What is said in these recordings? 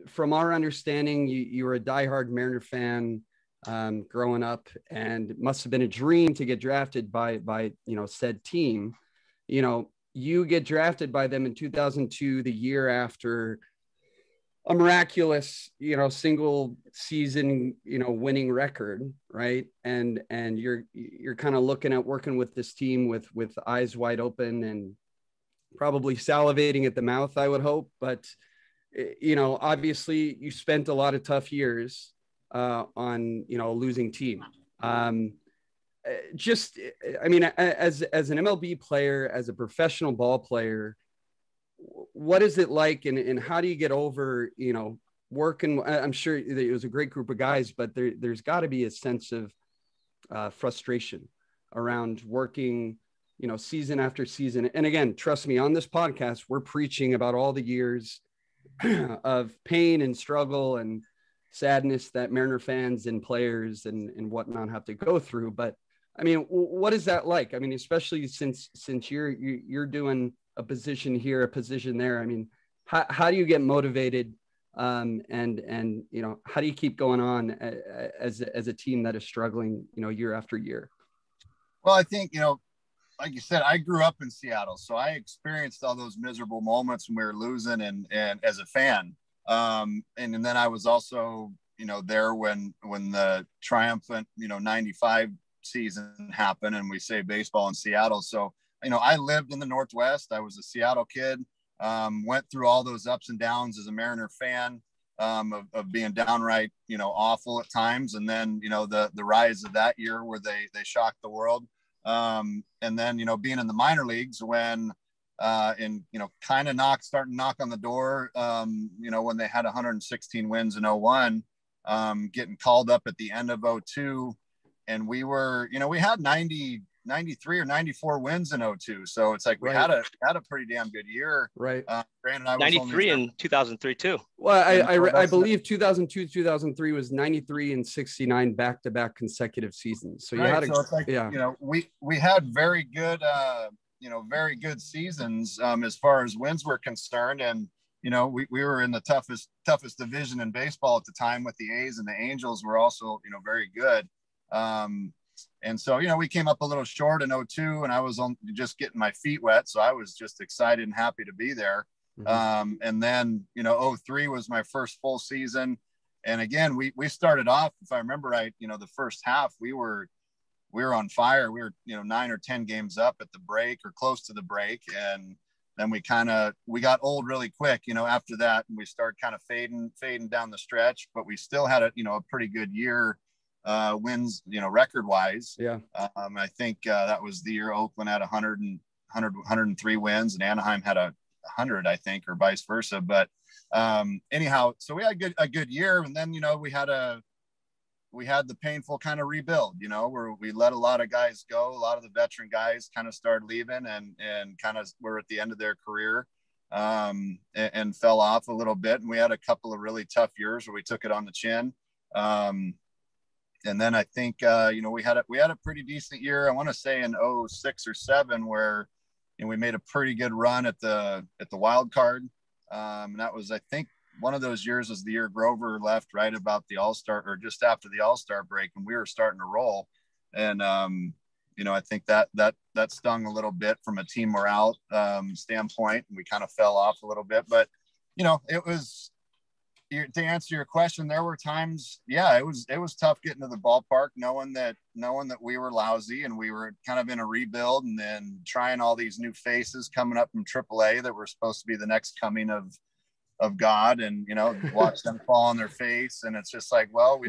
from our understanding, you were a diehard Mariner fan growing up, and it must have been a dream to get drafted by said team. You get drafted by them in 2002, the year after a miraculous, single season, winning record, right? And you're kind of looking at working with this team with eyes wide open and probably salivating at the mouth, I would hope. But obviously you spent a lot of tough years on a losing team. As an MLB player, as a professional ball player, what is it like, and how do you get over, working? I'm sure it was a great group of guys, but there's got to be a sense of frustration around working, season after season. And again, trust me, on this podcast, we're preaching about all the years of pain and struggle and sadness that Mariner fans and players and whatnot have to go through. But I mean, what is that like? I mean, especially since you're doing a position here, a position there. I mean, how do you get motivated? And how do you keep going on as a team that is struggling, year after year? Well, I think, like you said, I grew up in Seattle, so I experienced all those miserable moments when we were losing and as a fan. And then I was also, there when the triumphant, 95 season happened and we saved baseball in Seattle. So, I lived in the Northwest. I was a Seattle kid, went through all those ups and downs as a Mariner fan, of being downright, awful at times. And then, the rise of that year where they shocked the world. And then, being in the minor leagues when, kind of starting to knock on the door, when they had 116 wins in 01, getting called up at the end of 02. And we were, we had 93 or 94 wins in 02. So it's like we had a pretty damn good year. Right. Granted, I was 93 in 2003 too. Well, I believe 2002, 2003 was 93 and 69 back-to-back consecutive seasons. So you had so it's like, we had very good, very good seasons as far as wins were concerned. And, we were in the toughest division in baseball at the time with the A's, and the Angels were also, very good. And so, we came up a little short in 02, and I was just getting my feet wet. So I was just excited and happy to be there. Mm-hmm. And then, 03 was my first full season. And again, we started off, if I remember right, the first half, we were on fire. We were, 9 or 10 games up at the break or close to the break. And then we got old really quick, after that, and we started kind of fading down the stretch, but we still had a pretty good year. Wins, record wise. Yeah. I think that was the year Oakland had 103 wins and Anaheim had 100, I think, or vice versa. But anyhow, so we had a good year. And then, we had the painful kind of rebuild, where we let a lot of guys go. A lot of the veteran guys kind of started leaving and kind of were at the end of their career, and fell off a little bit. And we had a couple of really tough years where we took it on the chin. And then I think, we had a pretty decent year. I want to say in 06 or 07 where, we made a pretty good run at the wild card. And that was, I think, one of those years was the year Grover left right about the All-Star or just after the All-Star break, and we were starting to roll. And, I think that stung a little bit from a team morale standpoint, and we kind of fell off a little bit. But, it was, to answer your question, there were times, it was tough getting to the ballpark, knowing that we were lousy and we were kind of in a rebuild, and then trying all these new faces coming up from AAA that were supposed to be the next coming of God, and watch them fall on their face. And it's just like, well, we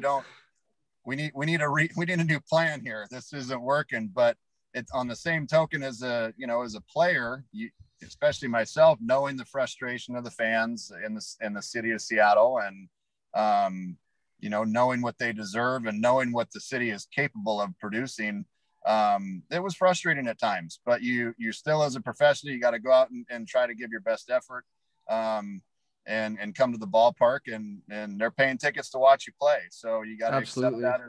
need a new plan here. This isn't working. But it's on the same token as a player, especially myself, knowing the frustration of the fans in the city of Seattle, and knowing what they deserve and knowing what the city is capable of producing, it was frustrating at times. But you still, as a professional, you got to go out and try to give your best effort, and come to the ballpark, and they're paying tickets to watch you play. So you got to accept that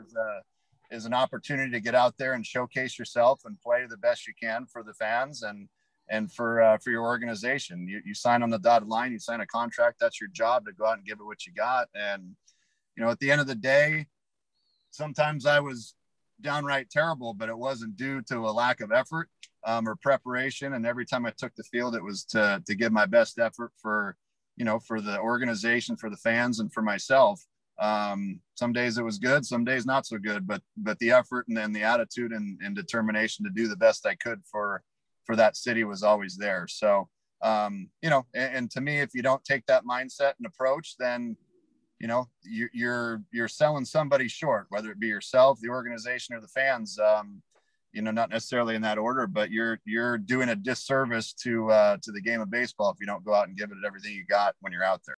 as an opportunity to get out there and showcase yourself and play the best you can for the fans. And for your organization. You sign on the dotted line, you sign a contract. That's your job, to go out and give it what you got. And, you know, at the end of the day, sometimes I was downright terrible, but it wasn't due to a lack of effort or preparation. And every time I took the field, it was to give my best effort for, you know, for the organization, for the fans, and for myself. Some days it was good, some days not so good, but the effort and then the attitude and determination to do the best I could for that city was always there. So, you know, and to me, if you don't take that mindset and approach, then, you know, you're selling somebody short, whether it be yourself, the organization, or the fans. You know, not necessarily in that order, but you're doing a disservice to the game of baseball if you don't go out and give it everything you got when you're out there.